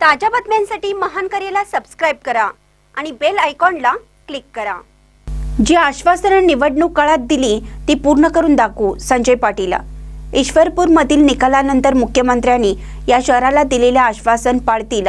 ताज्या बातम्यांसाठी महान करेला सबस्क्राइब करा आणि बेल आयकॉनला क्लिक करा। जी आश्वासनं निवडणूक काळात दिली ती पूर्ण करून दाखवू, संजय पाटील। ईश्वरपूर मधील निकालानंतर मुख्यमंत्र्यांनी या शहराला दिलेले आश्वासन पाळतील।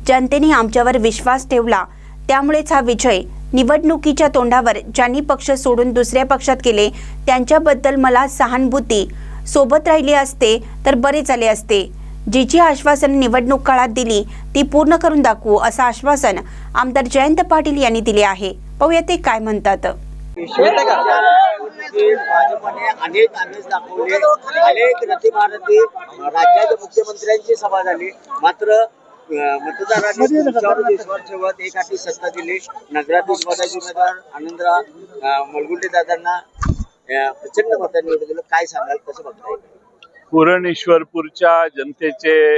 जनतेने आमच्यावर विश्वास ठेवला, त्यामुळेच हा विजय। निवडणुकीच्या तोंडावर ज्यांनी पक्ष सोडून दुसऱ्या पक्षात गेले त्यांच्याबद्दल मला सहानुभूती, सोबत राहिले असते तर बरे झाले असते। जी आश्वासन निवडणूक काळात दिली ती पूर्ण करून दाखवू, असं आश्वासन आमदार जयंत पाटील यांनी दिले आहे। पाहूया ते काय म्हणतात। भाजपने अनेक आदेश दाखवले, अनेक रथीमारती, राज्याच्या मुख्यमंत्र्यांची सभा झाली, मात्र मतदारांनी तुमच्यावर विश्वास ठेवत एक हाती सत्ता दिली। नगराध्यक्ष पदाचे उमेदवार आनंदराव मलगुंडे दादांना प्रचंड मतांनी निवडून दिलं। काय सांगाल, कसं बघताय? पूर्ण ईश्वरपूरच्या जनतेचे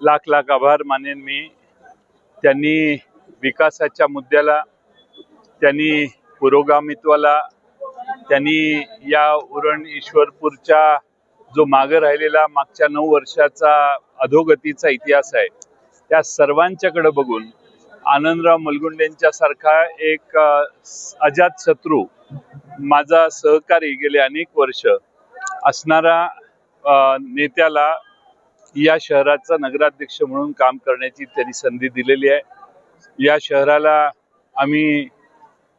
लाख लाख आभार मानेन मी। त्यांनी विकासाच्या मुद्द्याला, त्यांनी पुरोगामित्वाला, त्यांनी या उरण ईश्वरपूरच्या जो मागे राहिलेला मागच्या 9 वर्षाचा अधोगतीचा इतिहास आहे, त्या सर्वांच्याकडे बघून आनंदराव मलगुंडेंच्या सारखा एक अजात शत्रू, माझा सहकारी गेले अनेक वर्ष असणारा नेत्याला या शहराचा नगराध्यक्ष म्हणून काम करण्याची त्यांनी संधी दिलेली आहे। या शहराला आम्ही